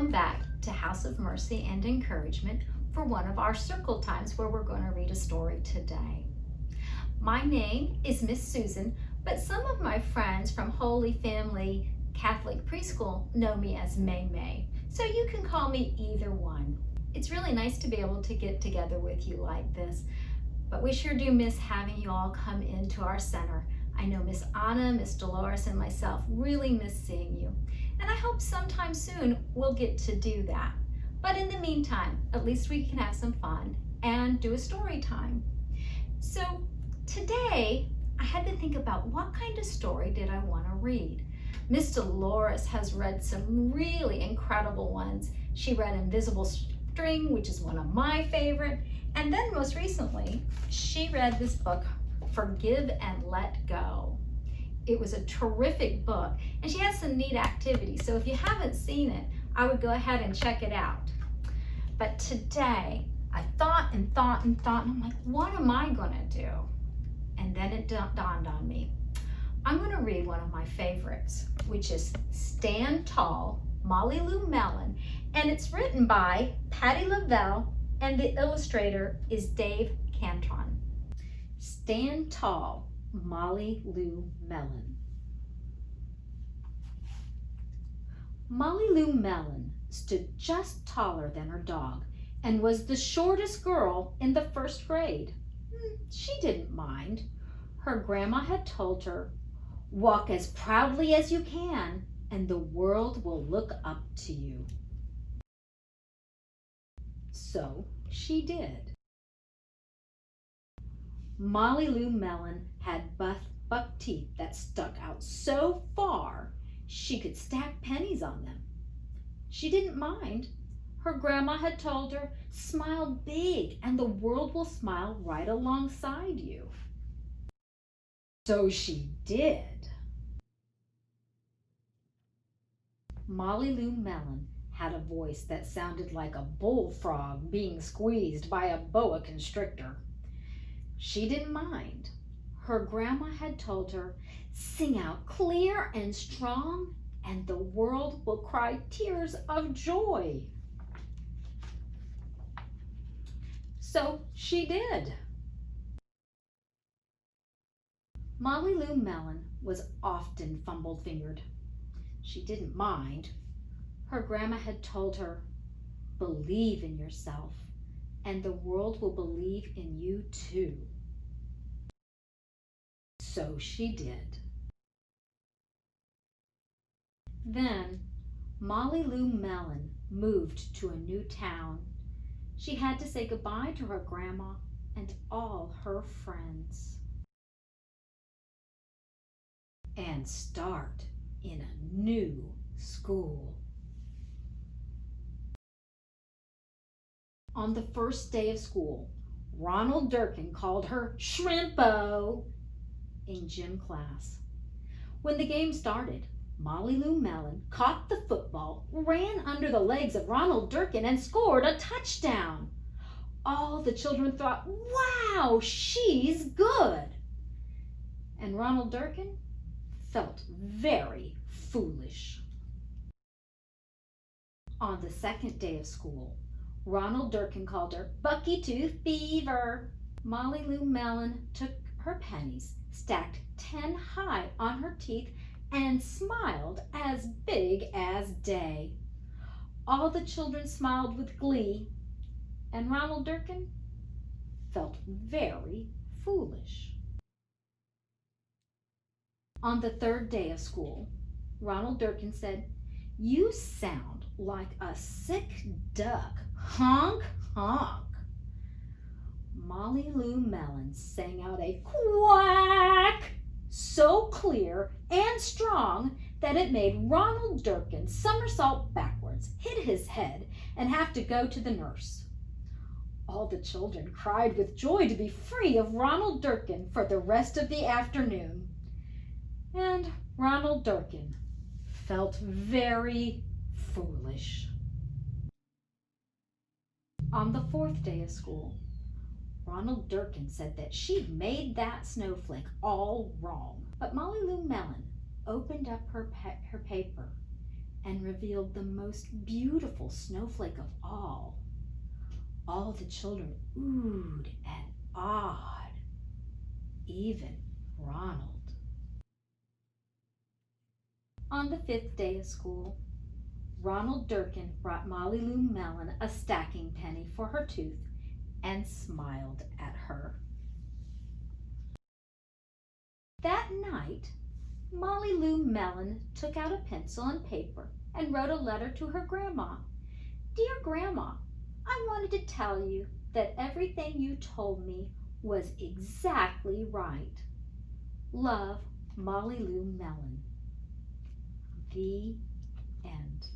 Welcome back to House of Mercy and Encouragement for one of our circle times where we're going to read a story today. My name is Miss Susan, but some of my friends from Holy Family Catholic Preschool know me as May May, so you can call me either one. It's really nice to be able to get together with you like this, but we sure do miss having you all come into our center. I know Miss Anna, Miss Dolores, and myself really miss seeing you. And I hope sometime soon we'll get to do that. But in the meantime, at least we can have some fun and do a story time. So today, I had to think about what kind of story did I want to read. Miss Dolores has read some really incredible ones. She read Invisible String, which is one of my favorite. And then most recently, she read this book, Forgive and Let Go. It was a terrific book, and she has some neat activities. So if you haven't seen it, I would go ahead and check it out. But today, I thought, and I'm like, what am I gonna do? And then it dawned on me. I'm gonna read one of my favorites, which is Stand Tall, Molly Lou Melon, and it's written by Patty Lavelle, and the illustrator is Dave Cantron. Stand Tall, Molly Lou Melon. Molly Lou Melon stood just taller than her dog and was the shortest girl in the first grade. She didn't mind. Her grandma had told her, "Walk as proudly as you can, and the world will look up to you." So she did. Molly Lou Melon had buck teeth that stuck out so far she could stack pennies on them. She didn't mind. Her grandma had told her, "Smile big and the world will smile right alongside you." So she did. Molly Lou Melon had a voice that sounded like a bullfrog being squeezed by a boa constrictor. She didn't mind. Her grandma had told her, "Sing out clear and strong, and the world will cry tears of joy." So she did. Molly Lou Melon was often fumble-fingered. She didn't mind. Her grandma had told her, "Believe in yourself, and the world will believe in you too." So she did. Then Molly Lou Melon moved to a new town. She had to say goodbye to her grandma and all her friends and start in a new school. On the first day of school, Ronald Durkin called her Shrimpo in gym class. When the game started, Molly Lou Melon caught the football, ran under the legs of Ronald Durkin, and scored a touchdown. All the children thought, "Wow, she's good." And Ronald Durkin felt very foolish. On the second day of school, Ronald Durkin called her Bucky Tooth Beaver. Molly Lou Melon took her pennies, stacked 10 high on her teeth, and smiled as big as day. All the children smiled with glee, and Ronald Durkin felt very foolish. On the third day of school, Ronald Durkin said, "You sound like a sick duck. Honk, honk." Molly Lou Melon sang out a quack so clear and strong that it made Ronald Durkin somersault backwards, hit his head, and have to go to the nurse. All the children cried with joy to be free of Ronald Durkin for the rest of the afternoon. And Ronald Durkin felt very foolish. On the fourth day of school, Ronald Durkin said that she'd made that snowflake all wrong. But Molly Lou Melon opened up her paper and revealed the most beautiful snowflake of all. All the children oohed and awed, even Ronald. On the 5th day of school, Ronald Durkin brought Molly Lou Melon a stacking penny for her tooth and smiled at her. That night, Molly Lou Melon took out a pencil and paper and wrote a letter to her grandma. Dear Grandma, I wanted to tell you that everything you told me was exactly right. Love, Molly Lou Melon. The end.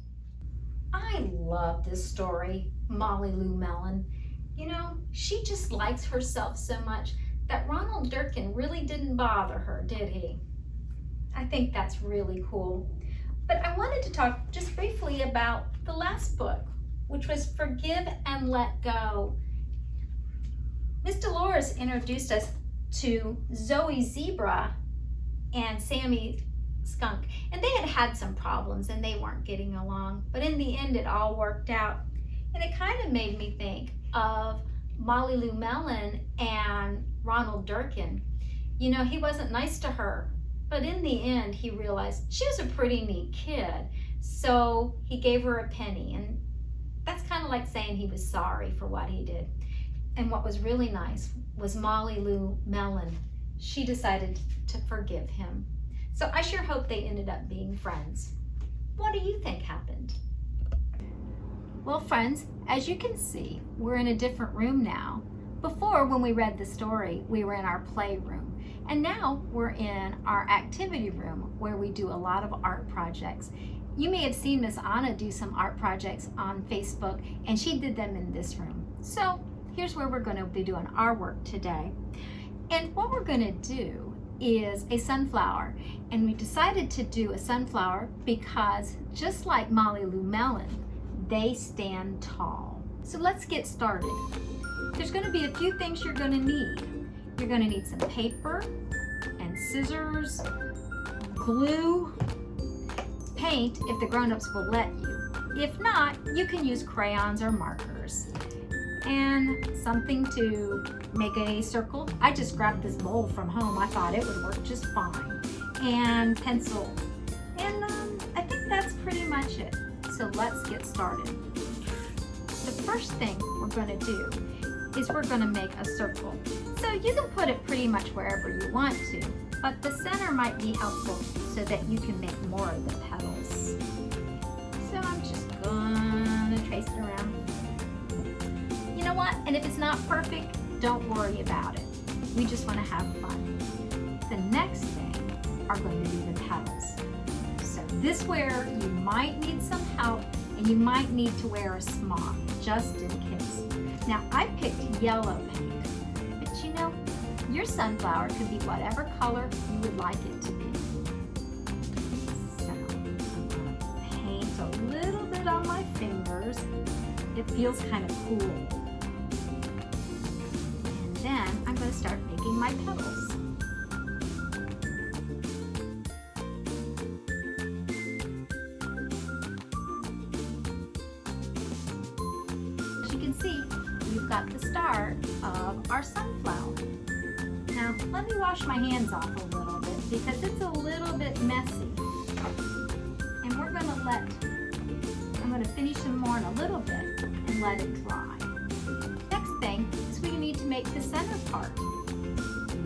I love this story, Molly Lou Melon. You know, she just likes herself so much that Ronald Durkin really didn't bother her, did he? I think that's really cool. But I wanted to talk just briefly about the last book, which was Forgive and Let Go. Miss Dolores introduced us to Zoe Zebra and Sammy Skunk, and they had had some problems and they weren't getting along, but in the end it all worked out. And it kind of made me think of Molly Lou Melon and Ronald Durkin. You know, he wasn't nice to her, but in the end he realized she was a pretty neat kid, so he gave her a penny, and that's kind of like saying he was sorry for what he did. And what was really nice was Molly Lou Melon. She decided to forgive him. So I sure hope they ended up being friends. What do you think happened? Well, friends, as you can see, we're in a different room now. Before, when we read the story, we were in our playroom. And now we're in our activity room where we do a lot of art projects. You may have seen Miss Anna do some art projects on Facebook, and she did them in this room. So here's where we're going to be doing our work today. And what we're going to do is a sunflower. And we decided to do a sunflower because just like Molly Lou Melon, they stand tall. So let's get started. There's going to be a few things you're going to need. You're going to need some paper and scissors, glue, paint if the grown-ups will let you. If not, you can use crayons or markers. And something to make a circle. I just grabbed this bowl from home. I thought it would work just fine. And pencil. And I think that's pretty much it. So let's get started. The first thing we're going to do is we're going to make a circle. So you can put it pretty much wherever you want to, but the center might be helpful so that you can make more of the petals. So I'm just going to trace it around. You know what? And if it's not perfect, don't worry about it. We just want to have fun. The next thing are going to be the petals. So this where you might need some help, and you might need to wear a smock just in case. Now I picked yellow paint, but you know, your sunflower could be whatever color you would like it to be. So I'm going to paint a little bit on my fingers. It feels kind of cool. And then I'm going to start making my petals. As you can see, we've got the start of our sunflower. Now, let me wash my hands off a little bit because it's a little bit messy. And we're going to I'm going to finish them more in a little bit and let it dry. Next thing is we need to make the center part.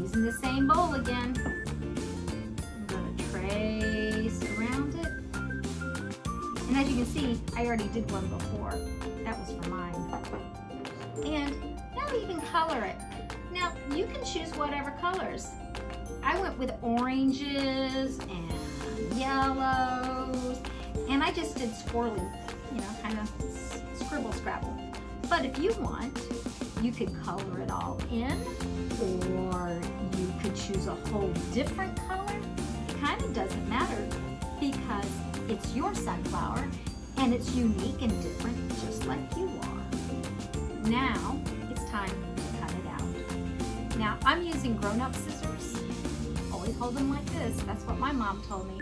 Using the same bowl again. I'm going to trace around it. And as you can see, I already did one before. That was for mine. And now you can color it. Now you can choose whatever colors. I went with oranges and yellows, and I just did swirly, you know, kind of scribble scrabble. But if you want, you could color it all in, or you could choose a whole different color. It kind of doesn't matter because it's your sunflower and it's unique and different just like you are. Now it's time to cut it out. Now I'm using grown-up scissors. Always hold them like this. That's what my mom told me.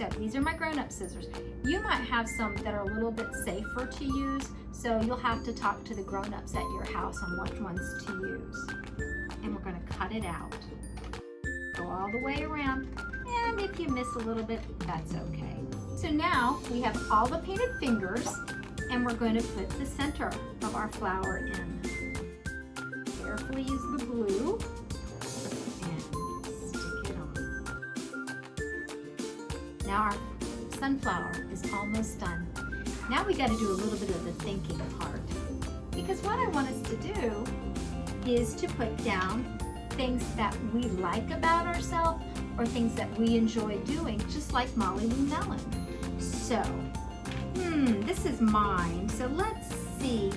So these are my grown-up scissors. You might have some that are a little bit safer to use, so you'll have to talk to the grown-ups at your house on which ones to use. And we're going to cut it out. Go all the way around, and if you miss a little bit, that's okay. So now we have all the painted fingers, and we're going to put the center of our flower in. Carefully use the glue and stick it on. Now our sunflower is almost done. Now we got to do a little bit of the thinking part, because what I want us to do is to put down things that we like about ourselves or things that we enjoy doing, just like Molly Lou Melon. So, this is mine. So let's see.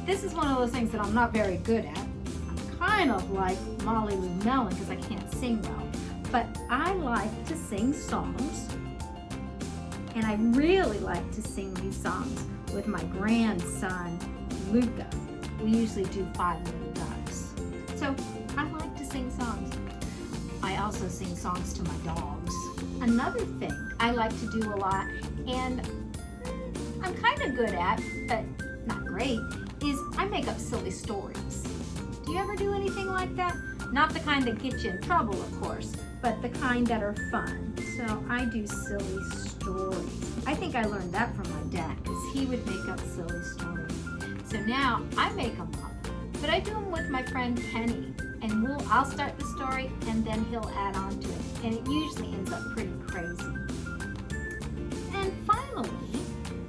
This is one of those things that I'm not very good at. I'm kind of like Molly Lou Melon because I can't sing well. But I like to sing songs. And I really like to sing these songs with my grandson, Luca. We usually do 5 Little Ducks. So I like to sing songs. I also sing songs to my dogs. Another thing I like to do a lot, and I'm kind of good at, but not great, is I make up silly stories. Do you ever do anything like that? Not the kind that get you in trouble, of course, but the kind that are fun. So I do silly stories. I think I learned that from my dad, because he would make up silly stories. So now I make them up, but I do them with my friend Kenny, and I'll start the story and then he'll add on to it, and it usually ends up pretty crazy. And finally,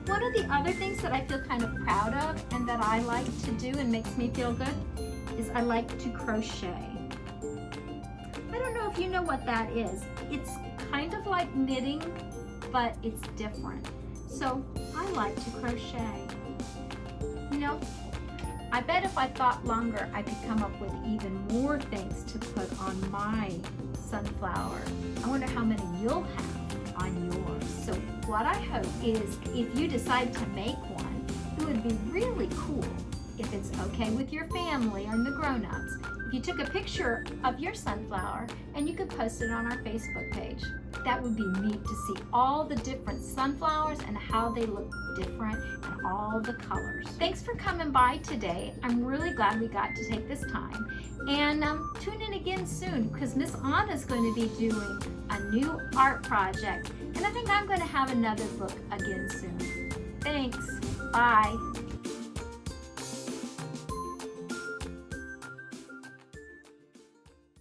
one of the other things that I feel kind of proud of and that I like to do and makes me feel good is I like to crochet. I don't know if you know what that is. It's kind of like knitting, but it's different. So I like to crochet. You know, I bet if I thought longer, I could come up with even more things to put on my sunflower. I wonder how many you'll have on yours. So what I hope is if you decide to make one, it would be really cool if it's okay with your family and the grown-ups. If you took a picture of your sunflower and you could post it on our Facebook page. That would be neat to see all the different sunflowers and how they look different and all the colors. Thanks for coming by today. I'm really glad we got to take this time. And tune in again soon, because Miss Anna's going to be doing a new art project. And I think I'm going to have another book again soon. Thanks. Bye.